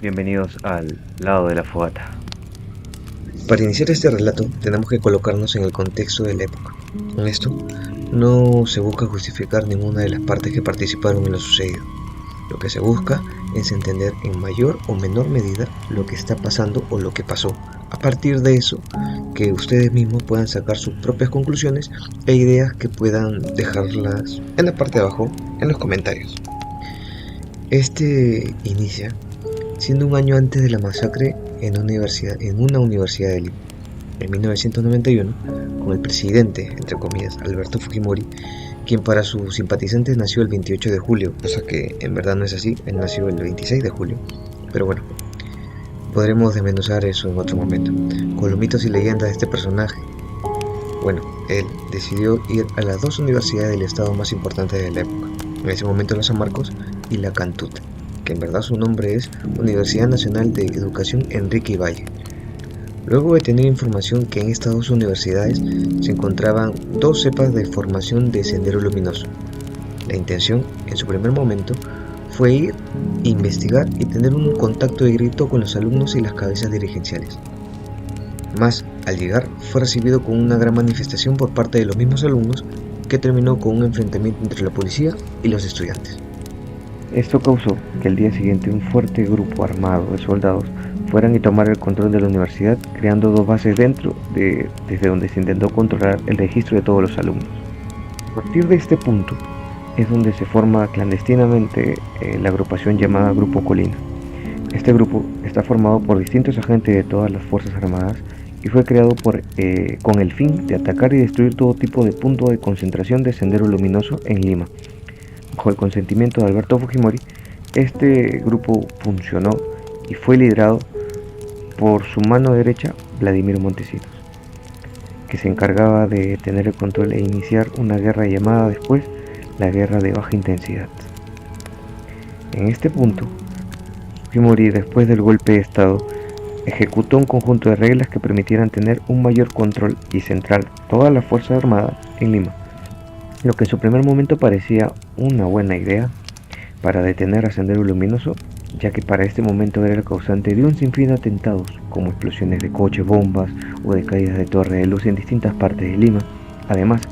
Bienvenidos al lado de la fogata. Para iniciar este relato tenemos que colocarnos en el contexto de la época. En esto, no se busca justificar ninguna de las partes que participaron en lo sucedido. Lo que se busca es entender en mayor o menor medida lo que está pasando o lo que pasó. A partir de eso, que ustedes mismos puedan sacar sus propias conclusiones e ideas que puedan dejarlas en la parte de abajo en los comentarios. Este inicia siendo un año antes de la masacre en una universidad de Lima, en 1991, con el presidente, entre comillas, Alberto Fujimori, quien para sus simpatizantes nació el 28 de julio, cosa que en verdad no es así, él nació el 26 de julio, pero bueno, podremos desmenuzar eso en otro momento. Con los mitos y leyendas de este personaje, bueno, él decidió ir a las dos universidades del estado más importantes de la época, en ese momento la San Marcos y la Cantut, que en verdad su nombre es Universidad Nacional de Educación Enrique Valle. Luego de tener información que en estas dos universidades se encontraban dos cepas de formación de Sendero Luminoso, la intención, en su primer momento, fue ir, investigar y tener un contacto directo con los alumnos y las cabezas dirigenciales. Mas, al llegar, fue recibido con una gran manifestación por parte de los mismos alumnos que terminó con un enfrentamiento entre la policía y los estudiantes. Esto causó que el día siguiente un fuerte grupo armado de soldados fueran y tomaran el control de la universidad, creando dos bases desde donde se intentó controlar el registro de todos los alumnos. A partir de este punto es donde se forma clandestinamente la agrupación llamada Grupo Colina. Este grupo está formado por distintos agentes de todas las Fuerzas Armadas y fue creado con el fin de atacar y destruir todo tipo de punto de concentración de Sendero Luminoso en Lima. Bajo el consentimiento de Alberto Fujimori, este grupo funcionó y fue liderado por su mano derecha, Vladimir Montesinos, que se encargaba de tener el control e iniciar una guerra llamada después la Guerra de Baja Intensidad. En este punto, Fujimori, después del golpe de Estado, ejecutó un conjunto de reglas que permitieran tener un mayor control y centrar toda la Fuerza Armada en Lima, lo que en su primer momento parecía una buena idea para detener a Sendero Luminoso, ya que para este momento era el causante de un sinfín de atentados, como explosiones de coches, bombas o de caídas de torre de luz en distintas partes de Lima, además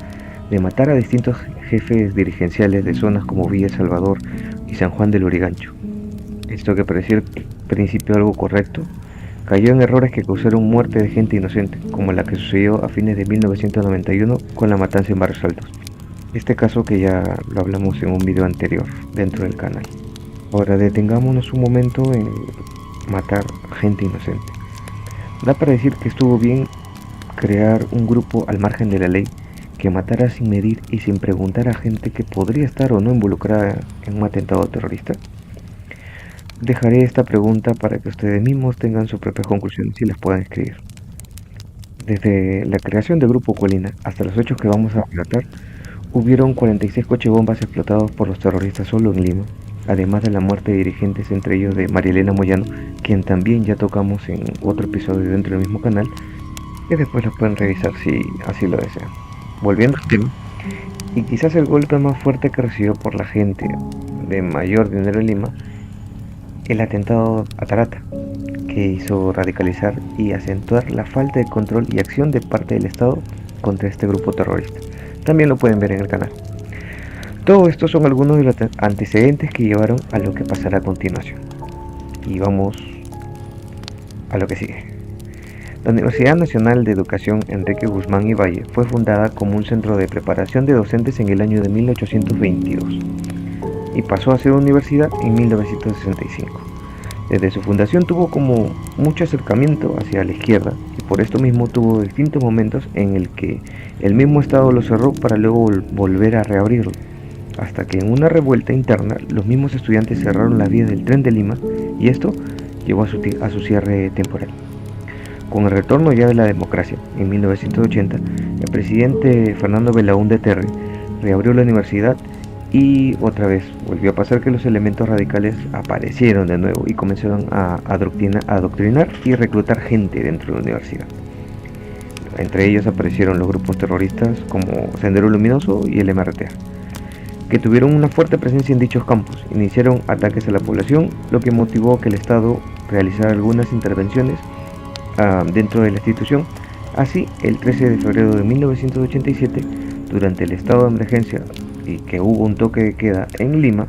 de matar a distintos jefes dirigenciales de zonas como Villa El Salvador y San Juan del Lurigancho. Esto, que parecía al principio algo correcto, cayó en errores que causaron muerte de gente inocente, como la que sucedió a fines de 1991 con la matanza en Barrios Altos. Este caso que ya lo hablamos en un video anterior dentro del canal. Ahora detengámonos un momento en matar gente inocente. Da para decir que estuvo bien crear un grupo al margen de la ley que matara sin medir y sin preguntar a gente que podría estar o no involucrada en un atentado terrorista. Dejaré esta pregunta para que ustedes mismos tengan sus propias conclusiones y las puedan escribir. Desde la creación del Grupo Colina hasta los hechos que vamos a relatar, hubieron 46 coches bombas explotados por los terroristas solo en Lima, además de la muerte de dirigentes, entre ellos de María Elena Moyano, quien también ya tocamos en otro episodio dentro del mismo canal, que después lo pueden revisar si así lo desean. Volviendo al tema, y quizás el golpe más fuerte que recibió por la gente de mayor dinero en Lima, el atentado a Tarata, que hizo radicalizar y acentuar la falta de control y acción de parte del Estado contra este grupo terrorista. También lo pueden ver en el canal. Todo esto son algunos de los antecedentes que llevaron a lo que pasará a continuación. Y vamos a lo que sigue. La Universidad Nacional de Educación Enrique Guzmán y Valle fue fundada como un centro de preparación de docentes en el año de 1822 y pasó a ser universidad en 1965. Desde su fundación tuvo como mucho acercamiento hacia la izquierda y por esto mismo tuvo distintos momentos en el que el mismo Estado lo cerró para luego volver a reabrirlo, hasta que en una revuelta interna los mismos estudiantes cerraron las vías del tren de Lima y esto llevó a su cierre temporal. Con el retorno ya de la democracia, en 1980, el presidente Fernando Belaúnde Terry reabrió la universidad y otra vez volvió a pasar que los elementos radicales aparecieron de nuevo y comenzaron a adoctrinar y reclutar gente dentro de la universidad. Entre ellos aparecieron los grupos terroristas como Sendero Luminoso y el MRTA, que tuvieron una fuerte presencia en dichos campos, iniciaron ataques a la población, lo que motivó que el Estado realizar algunas intervenciones dentro de la institución. Así, el 13 de febrero de 1987, durante el estado de emergencia y que hubo un toque de queda en Lima,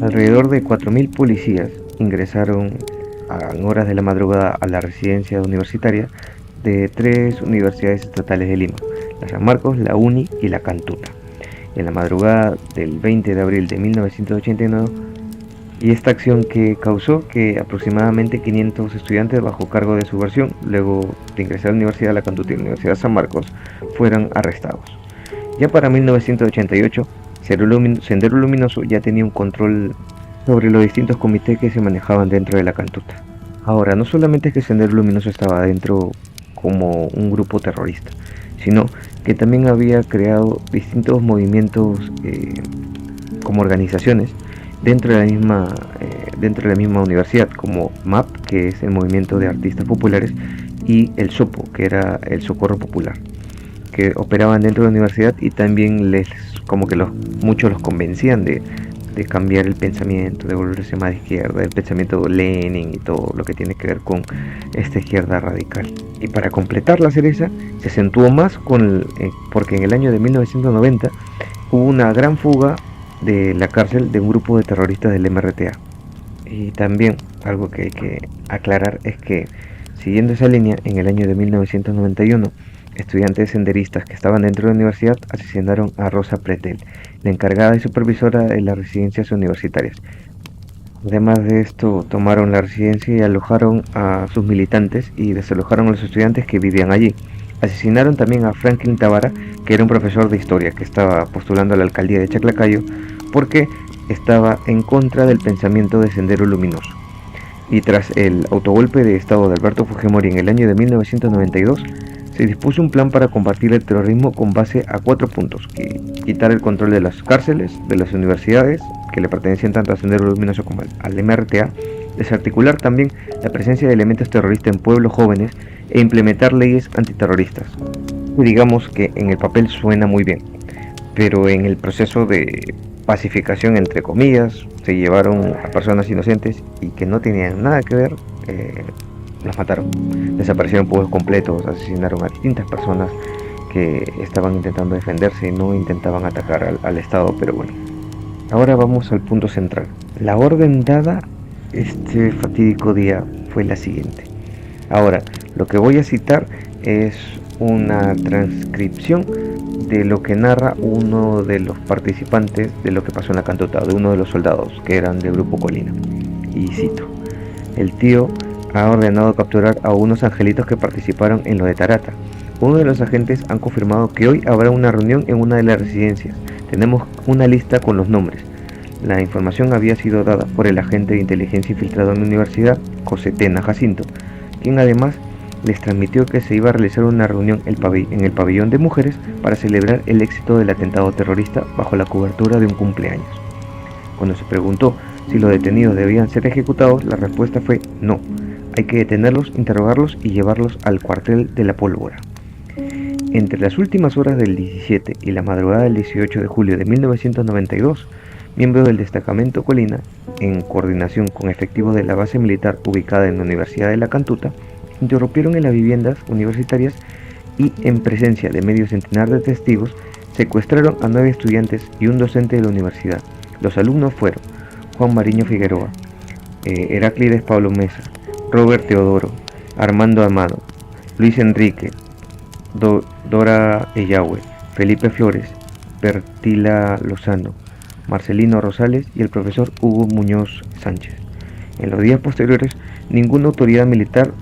alrededor de 4.000 policías ingresaron en horas de la madrugada a la residencia universitaria de 3 universidades estatales de Lima, la San Marcos, la UNI y la Cantuta, en la madrugada del 20 de abril de 1989, y esta acción que causó que aproximadamente 500 estudiantes bajo cargo de subversión, luego de ingresar a la Universidad de la Cantuta y la Universidad de San Marcos, fueran arrestados. Ya para 1988, Sendero Luminoso ya tenía un control sobre los distintos comités que se manejaban dentro de la Cantuta. Ahora, no solamente es que Sendero Luminoso estaba dentro como un grupo terrorista, sino que también había creado distintos movimientos como organizaciones dentro de la misma universidad, como MAP, que es el Movimiento de Artistas Populares, y el SOPO, que era el Socorro Popular, que operaban dentro de la universidad y también muchos los convencían de cambiar el pensamiento, de volverse más de izquierda, el pensamiento de Lenin y todo lo que tiene que ver con esta izquierda radical. Y para completar la cereza, se acentuó más porque en el año de 1990 hubo una gran fuga de la cárcel de un grupo de terroristas del MRTA. Y también algo que hay que aclarar es que, siguiendo esa línea, en el año de 1991, estudiantes senderistas que estaban dentro de la universidad asesinaron a Rosa Pretel, la encargada y supervisora de las residencias universitarias. Además de esto, tomaron la residencia y alojaron a sus militantes y desalojaron a los estudiantes que vivían allí. Asesinaron también a Franklin Tavara, que era un profesor de historia que estaba postulando a la alcaldía de Chaclacayo porque estaba en contra del pensamiento de Sendero Luminoso. Y tras el autogolpe de estado de Alberto Fujimori en el año de 1992, se dispuso un plan para combatir el terrorismo con base a 4 puntos: quitar el control de las cárceles, de las universidades, que le pertenecían tanto a Sendero Luminoso como al MRTA, desarticular también la presencia de elementos terroristas en pueblos jóvenes e implementar leyes antiterroristas. Y digamos que en el papel suena muy bien, pero en el proceso de pacificación, entre comillas, se llevaron a personas inocentes y que no tenían nada que ver, las mataron, desaparecieron pueblos completos, asesinaron a distintas personas que estaban intentando defenderse y no intentaban atacar al Estado. Pero bueno, ahora vamos al punto central. La orden dada este fatídico día fue la siguiente. Ahora, lo que voy a citar es una transcripción de lo que narra uno de los participantes de lo que pasó en la Cantuta, de uno de los soldados que eran del Grupo Colina. Y cito: el tío ha ordenado capturar a unos angelitos que participaron en lo de Tarata. Uno de los agentes han confirmado que hoy habrá una reunión en una de las residencias. Tenemos una lista con los nombres. La información había sido dada por el agente de inteligencia infiltrado en la universidad, José Tena Jacinto, quien además les transmitió que se iba a realizar una reunión en el pabellón de mujeres para celebrar el éxito del atentado terrorista bajo la cobertura de un cumpleaños. Cuando se preguntó si los detenidos debían ser ejecutados, la respuesta fue no. Hay que detenerlos, interrogarlos y llevarlos al cuartel de la Pólvora. Entre las últimas horas del 17 y la madrugada del 18 de julio de 1992, miembros del destacamento Colina, en coordinación con efectivos de la base militar ubicada en la Universidad de la Cantuta, interrumpieron en las viviendas universitarias y, en presencia de medio centenar de testigos, secuestraron a 9 estudiantes y un docente de la universidad. Los alumnos fueron Juan Mariño Figueroa, Heráclides Pablo Mesa, Robert Teodoro, Armando Amado, Luis Enrique, Dora Ellahue, Felipe Flores, Bertila Lozano, Marcelino Rosales y el profesor Hugo Muñoz Sánchez. En los días posteriores, ninguna autoridad militar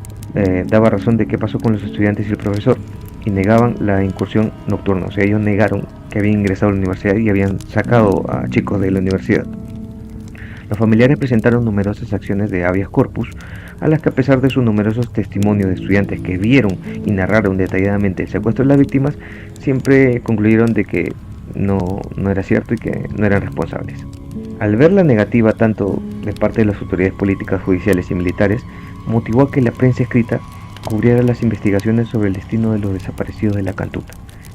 daba razón de qué pasó con los estudiantes y el profesor, y negaban la incursión nocturna. O sea, ellos negaron que habían ingresado a la universidad y habían sacado a chicos de la universidad. Los familiares presentaron numerosas acciones de habeas corpus, a las que, a pesar de sus numerosos testimonios de estudiantes que vieron y narraron detalladamente el secuestro de las víctimas, siempre concluyeron de que no era cierto y que no eran responsables. Al ver la negativa tanto de parte de las autoridades políticas, judiciales y militares, motivó a que la prensa escrita cubriera las investigaciones sobre el destino de los desaparecidos de la Cantuta.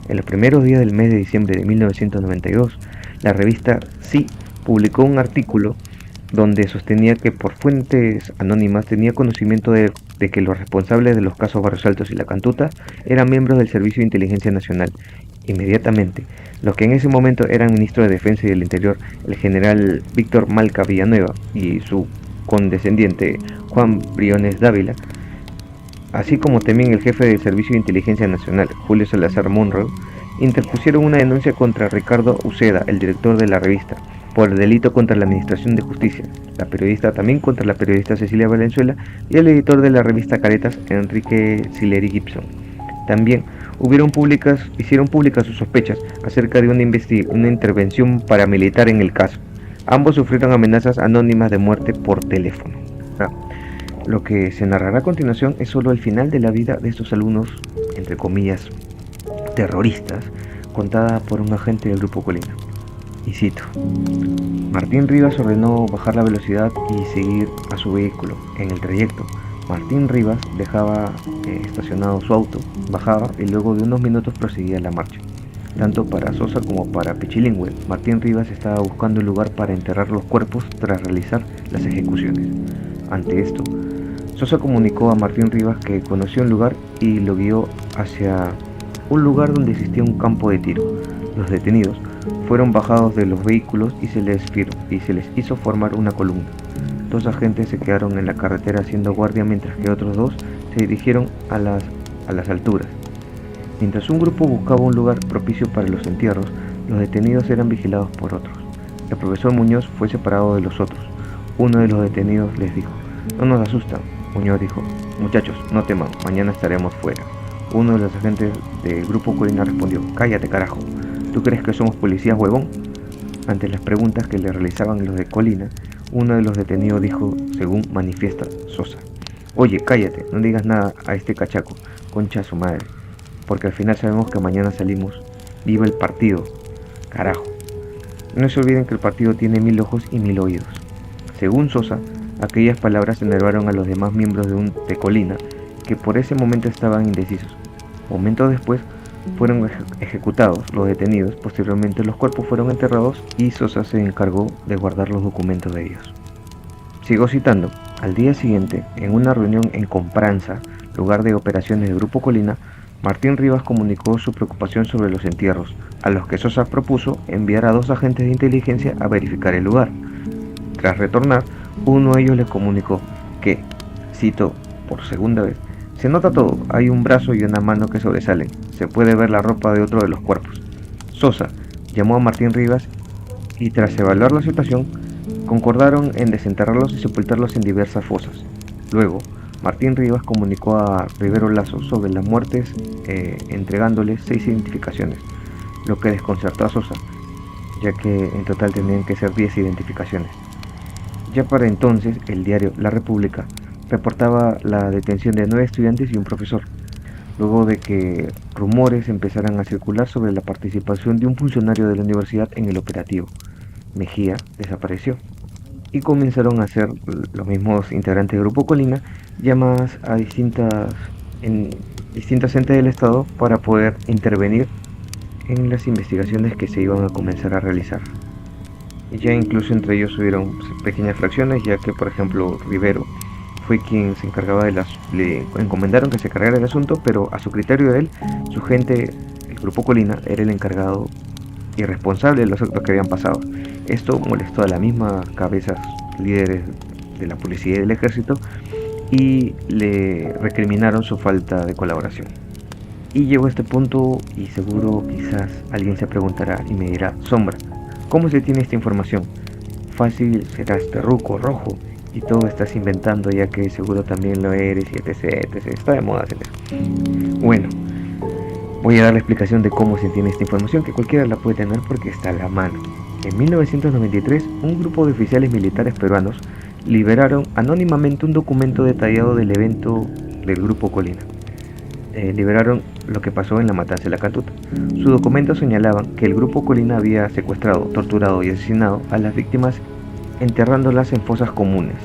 En los primeros días del mes de diciembre de 1992, la revista Sí publicó un artículo donde sostenía que por fuentes anónimas tenía conocimiento de que los responsables de los casos Barrios Altos y La Cantuta eran miembros del Servicio de Inteligencia Nacional. Inmediatamente, los que en ese momento eran ministro de Defensa y del Interior, el general Víctor Malca Villanueva y su condescendiente Juan Briones Dávila, así como también el jefe del Servicio de Inteligencia Nacional, Julio Salazar Monroe, interpusieron una denuncia contra Ricardo Uceda, el director de la revista, por el delito contra la Administración de Justicia, la periodista también contra la periodista Cecilia Valenzuela y el editor de la revista Caretas, Enrique Sileri Gibson. También hicieron públicas sus sospechas acerca de una intervención paramilitar en el caso. Ambos sufrieron amenazas anónimas de muerte por teléfono. Lo que se narrará a continuación es solo el final de la vida de estos alumnos, entre comillas, terroristas, contada por un agente del Grupo Colina. Y cito: Martín Rivas ordenó bajar la velocidad y seguir a su vehículo. En el trayecto, Martín Rivas dejaba estacionado su auto, bajaba y luego de unos minutos proseguía la marcha. Tanto para Sosa como para Pichilingüe, Martín Rivas estaba buscando un lugar para enterrar los cuerpos tras realizar las ejecuciones. Ante esto, Sosa comunicó a Martín Rivas que conocía un lugar y lo guió hacia un lugar donde existía un campo de tiro. Los detenidos fueron bajados de los vehículos y se les hizo formar una columna. 2 agentes se quedaron en la carretera haciendo guardia mientras que otros 2 se dirigieron a las alturas. Mientras un grupo buscaba un lugar propicio para los entierros, los detenidos eran vigilados por otros. El profesor Muñoz fue separado de los otros. Uno de los detenidos les dijo: "No nos asustan". Muñoz dijo: "Muchachos, no teman, mañana estaremos fuera". Uno de los agentes del Grupo Colina respondió: "Cállate, carajo. ¿Tú crees que somos policías, huevón?". Ante las preguntas que le realizaban los de Colina, uno de los detenidos dijo, según manifiesta Sosa: "Oye, cállate, no digas nada a este cachaco, concha a su madre, porque al final sabemos que mañana salimos. Viva el partido, carajo. No se olviden que el partido tiene 1000 ojos y 1000 oídos". Según Sosa, aquellas palabras enervaron a los demás miembros de Colina, que por ese momento estaban indecisos. Momentos después fueron ejecutados los detenidos. Posteriormente los cuerpos fueron enterrados y Sosa se encargó de guardar los documentos de ellos. Sigo citando: al día siguiente, en una reunión en Compranza, lugar de operaciones del Grupo Colina, Martín Rivas comunicó su preocupación sobre los entierros, a los que Sosa propuso enviar a 2 agentes de inteligencia a verificar el lugar. Tras retornar, uno de ellos les comunicó que, cito por segunda vez: "Se nota todo, hay un brazo y una mano que sobresalen, se puede ver la ropa de otro de los cuerpos". Sosa llamó a Martín Rivas y tras evaluar la situación, concordaron en desenterrarlos y sepultarlos en diversas fosas. Luego, Martín Rivas comunicó a Rivero Lazo sobre las muertes, entregándoles 6 identificaciones, lo que desconcertó a Sosa, ya que en total tenían que ser 10 identificaciones. Ya para entonces, el diario La República reportaba la detención de 9 estudiantes y un profesor, luego de que rumores empezaran a circular sobre la participación de un funcionario de la universidad en el operativo. Mejía desapareció y comenzaron a hacer los mismos integrantes del Grupo Colina llamadas a distintas entes del Estado para poder intervenir en las investigaciones que se iban a comenzar a realizar. Y ya incluso entre ellos hubieron pequeñas fracciones, ya que por ejemplo Rivero fue quien se encargaba le encomendaron que se cargara el asunto, pero a su criterio de él, su gente, el Grupo Colina, era el encargado y responsable de los actos que habían pasado. Esto molestó a las mismas cabezas líderes de la policía y del ejército y le recriminaron su falta de colaboración. Y llegó a este punto y seguro quizás alguien se preguntará y me dirá: "Sombra, ¿cómo se tiene esta información? Fácil serás terruco rojo y todo estás inventando, ya que seguro también lo eres y etc, etc. Está de moda hacer eso". Bueno, voy a dar la explicación de cómo se tiene esta información, que cualquiera la puede tener porque está a la mano. En 1993, un grupo de oficiales militares peruanos liberaron anónimamente un documento detallado del evento del Grupo Colina. Liberaron lo que pasó en la matanza de La Cantuta. Sus documentos señalaban que el Grupo Colina había secuestrado, torturado y asesinado a las víctimas enterrándolas en fosas comunes.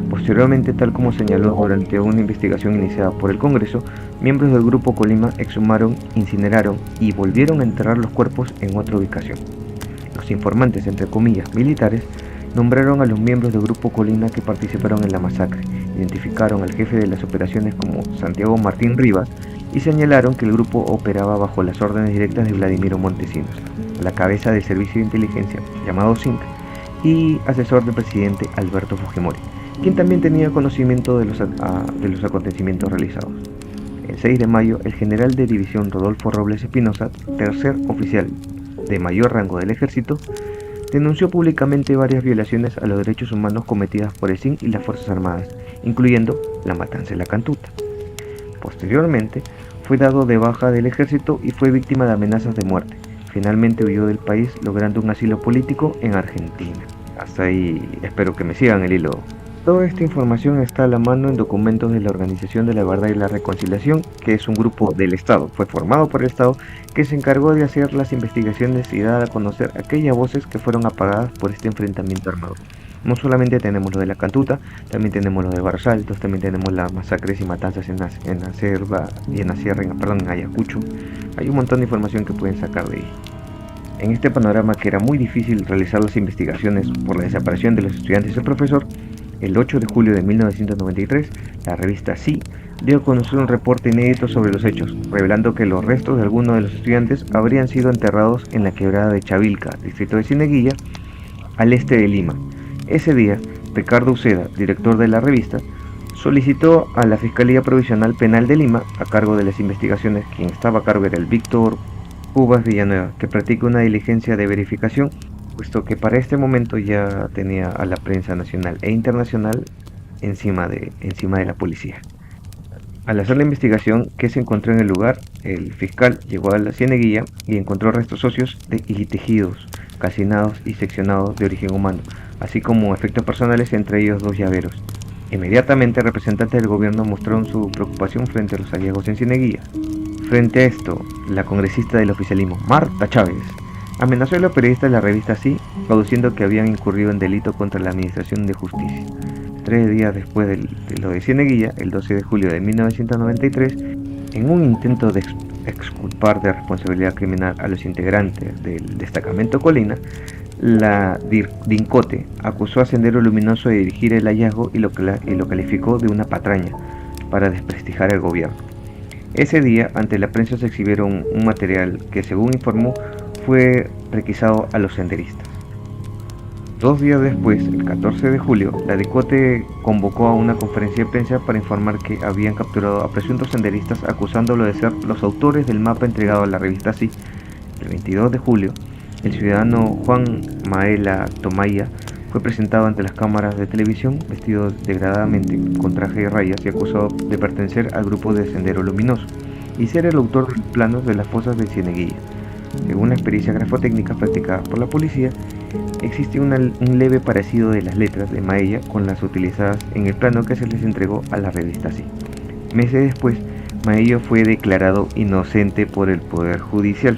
Posteriormente, tal como señaló durante una investigación iniciada por el Congreso, miembros del Grupo Colina exhumaron, incineraron y volvieron a enterrar los cuerpos en otra ubicación. Los informantes, entre comillas, militares, Nombraron a los miembros del Grupo Colina que participaron en la masacre, identificaron al jefe de las operaciones como Santiago Martín Rivas y señalaron que el grupo operaba bajo las órdenes directas de Vladimiro Montesinos, a la cabeza del servicio de inteligencia llamado SINC y asesor del presidente Alberto Fujimori, quien también tenía conocimiento de los acontecimientos realizados. El 6 de mayo, el general de división Rodolfo Robles Espinosa, tercer oficial de mayor rango del ejército, denunció públicamente varias violaciones a los derechos humanos cometidas por el SINC y las Fuerzas Armadas, incluyendo la matanza de la Cantuta. Posteriormente, fue dado de baja del ejército y fue víctima de amenazas de muerte. Finalmente huyó del país, logrando un asilo político en Argentina. Hasta ahí espero que me sigan el hilo. Toda esta información está a la mano en documentos de la Organización de la Verdad y la Reconciliación, que es un grupo del Estado, fue formado por el Estado, que se encargó de hacer las investigaciones y dar a conocer aquellas voces que fueron apagadas por este enfrentamiento armado. No solamente tenemos lo de la Cantuta, también tenemos lo de Barros Altos, también tenemos las masacres y matanzas en la selva y en la sierra, en Ayacucho. Hay un montón de información que pueden sacar de ahí. En este panorama que era muy difícil realizar las investigaciones por la desaparición de los estudiantes y el profesor, el 8 de julio de 1993, la revista Sí dio a conocer un reporte inédito sobre los hechos, revelando que los restos de algunos de los estudiantes habrían sido enterrados en la quebrada de Chavilca, distrito de Cieneguilla, al este de Lima. Ese día, Ricardo Uceda, director de la revista, solicitó a la Fiscalía Provisional Penal de Lima, a cargo de las investigaciones, quien estaba a cargo era el Víctor Cubas Villanueva, que practique una diligencia de verificación, puesto que para este momento ya tenía a la prensa nacional e internacional encima de la policía. Al hacer la investigación que se encontró en el lugar, el fiscal llegó a la Cieneguilla y encontró restos óseos y tejidos, calcinados y seccionados de origen humano, así como efectos personales, entre ellos 2 llaveros. Inmediatamente, representantes del gobierno mostraron su preocupación frente a los hallazgos en Cieneguilla. Frente a esto, la congresista del oficialismo, Marta Chávez, amenazó a los periodistas de la revista Sí, aduciendo que habían incurrido en delito contra la Administración de Justicia. 3 días después de lo de Cieneguilla, el 12 de julio de 1993, en un intento de exculpar de responsabilidad criminal a los integrantes del destacamento Colina, la DINCOTE acusó a Sendero Luminoso de dirigir el hallazgo y lo calificó de una patraña para desprestigiar al gobierno. Ese día, ante la prensa se exhibieron un material que, según informó, fue requisado a los senderistas. 2 días después, el 14 de julio, la DINCOTE convocó a una conferencia de prensa para informar que habían capturado a presuntos senderistas acusándolos de ser los autores del mapa entregado a la revista Sí. El 22 de julio, el ciudadano Juan Maela Tomaya fue presentado ante las cámaras de televisión vestido degradadamente con traje de rayas y acusado de pertenecer al grupo de Sendero Luminoso y ser el autor de los planos de las fosas de Cieneguilla. Según la experiencia grafotécnica practicada por la policía, existe un leve parecido de las letras de Maella con las utilizadas en el plano que se les entregó a la revista Sí. Meses después, Maella fue declarado inocente por el Poder Judicial.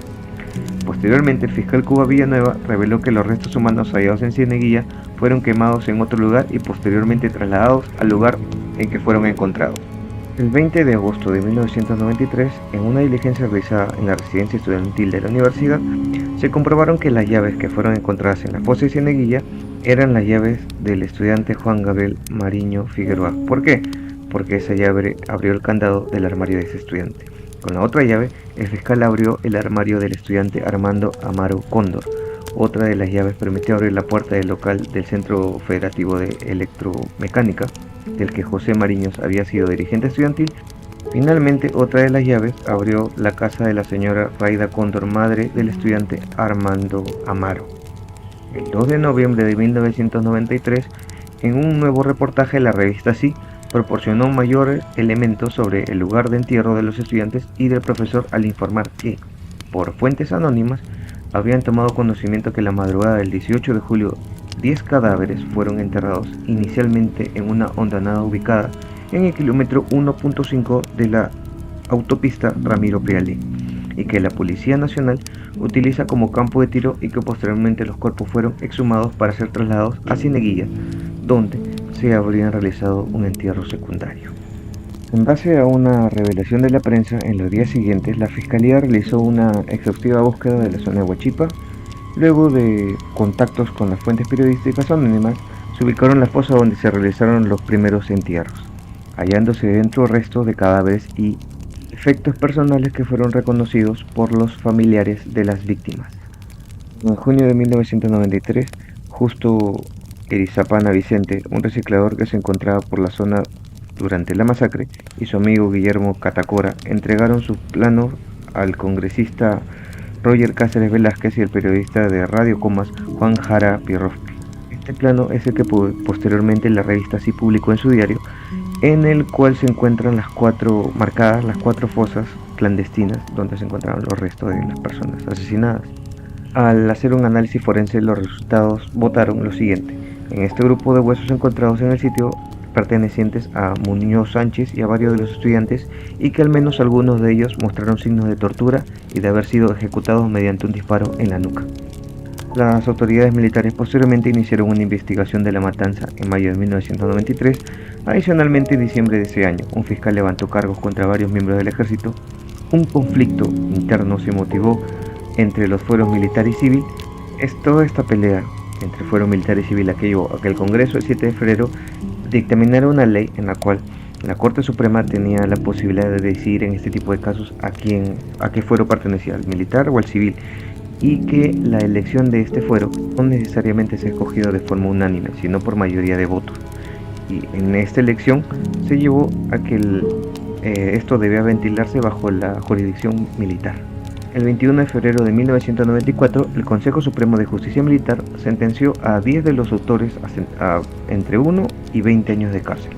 Posteriormente, el fiscal Cuba Villanueva reveló que los restos humanos hallados en Cieneguilla fueron quemados en otro lugar y posteriormente trasladados al lugar en que fueron encontrados. El 20 de agosto de 1993, en una diligencia realizada en la residencia estudiantil de la universidad, se comprobaron que las llaves que fueron encontradas en la fosa de Cieneguilla eran las llaves del estudiante Juan Gabriel Mariño Figueroa. ¿Por qué? Porque esa llave abrió el candado del armario de ese estudiante. Con la otra llave, el fiscal abrió el armario del estudiante Armando Amaro Cóndor. Otra de las llaves permitió abrir la puerta del local del Centro Federativo de Electromecánica, del que José Mariños había sido dirigente estudiantil. Finalmente, otra de las llaves abrió la casa de la señora Raida Cóndor, madre del estudiante Armando Amaro. El 2 de noviembre de 1993, en un nuevo reportaje, la revista Sí proporcionó mayores elementos sobre el lugar de entierro de los estudiantes y del profesor al informar que, por fuentes anónimas, habían tomado conocimiento que la madrugada del 18 de julio 10 cadáveres fueron enterrados inicialmente en una hondonada ubicada en el kilómetro 1.5 de la autopista Ramiro Piali, y que la Policía Nacional utiliza como campo de tiro y que posteriormente los cuerpos fueron exhumados para ser trasladados a Cieneguilla, donde se habrían realizado un entierro secundario. En base a una revelación de la prensa, en los días siguientes la Fiscalía realizó una exhaustiva búsqueda de la zona de Huachipa Luego de contactos con las fuentes periodísticas anónimas, se ubicaron la fosa donde se realizaron los primeros entierros, hallándose dentro restos de cadáveres y efectos personales que fueron reconocidos por los familiares de las víctimas. En junio de 1993, justo Erizapana Vicente, un reciclador que se encontraba por la zona durante la masacre, y su amigo Guillermo Catacora entregaron sus planos al congresista Roger Cáceres Velázquez y el periodista de Radio Comas Juan Jara Pierrovsky. Este plano es el que posteriormente la revista sí publicó en su diario, en el cual se encuentran marcadas las cuatro fosas clandestinas donde se encontraron los restos de las personas asesinadas. Al hacer un análisis forense, los resultados votaron lo siguiente: en este grupo de huesos encontrados en el sitio pertenecientes a Muñoz Sánchez y a varios de los estudiantes, y que al menos algunos de ellos mostraron signos de tortura y de haber sido ejecutados mediante un disparo en la nuca. Las autoridades militares posteriormente iniciaron una investigación de la matanza en mayo de 1993. Adicionalmente, en diciembre de ese año, un fiscal levantó cargos contra varios miembros del ejército. Un conflicto interno se motivó entre los fueros militar y civil. Toda esta pelea entre fuero militar y civil que llevó a que el Congreso el 7 de febrero dictaminara una ley en la cual la Corte Suprema tenía la posibilidad de decidir en este tipo de casos a qué fuero pertenecía, al militar o al civil, y que la elección de este fuero no necesariamente se ha escogido de forma unánime, sino por mayoría de votos. Y en esta elección se llevó a que esto debía ventilarse bajo la jurisdicción militar. El 21 de febrero de 1994, el Consejo Supremo de Justicia Militar sentenció a 10 de los autores a entre 1 y 20 años de cárcel.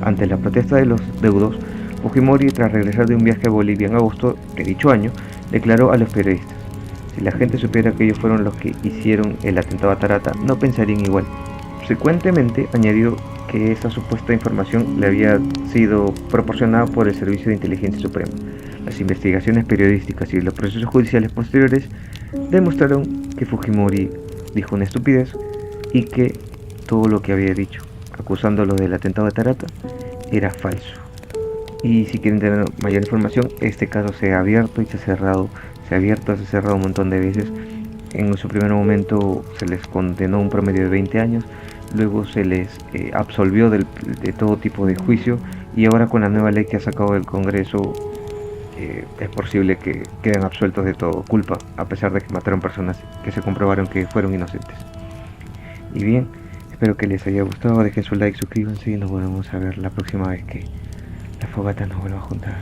Ante la protesta de los deudos, Fujimori, tras regresar de un viaje a Bolivia en agosto de dicho año, declaró a los periodistas: si la gente supiera que ellos fueron los que hicieron el atentado a Tarata, no pensarían igual. Subsecuentemente añadió que esa supuesta información le había sido proporcionada por el Servicio de Inteligencia Suprema. Las investigaciones periodísticas y los procesos judiciales posteriores demostraron que Fujimori dijo una estupidez y que todo lo que había dicho, acusándolo del atentado de Tarata, era falso. Y si quieren tener mayor información, este caso se ha abierto y se ha cerrado un montón de veces. En su primer momento se les condenó un promedio de 20 años, luego se les absolvió de todo tipo de juicio, y ahora con la nueva ley que ha sacado el Congreso es posible que queden absueltos de toda culpa, a pesar de que mataron personas que se comprobaron que fueron inocentes. Y bien, espero que les haya gustado, dejen su like, suscríbanse y nos volvemos a ver la próxima vez que la fogata nos vuelva a juntar.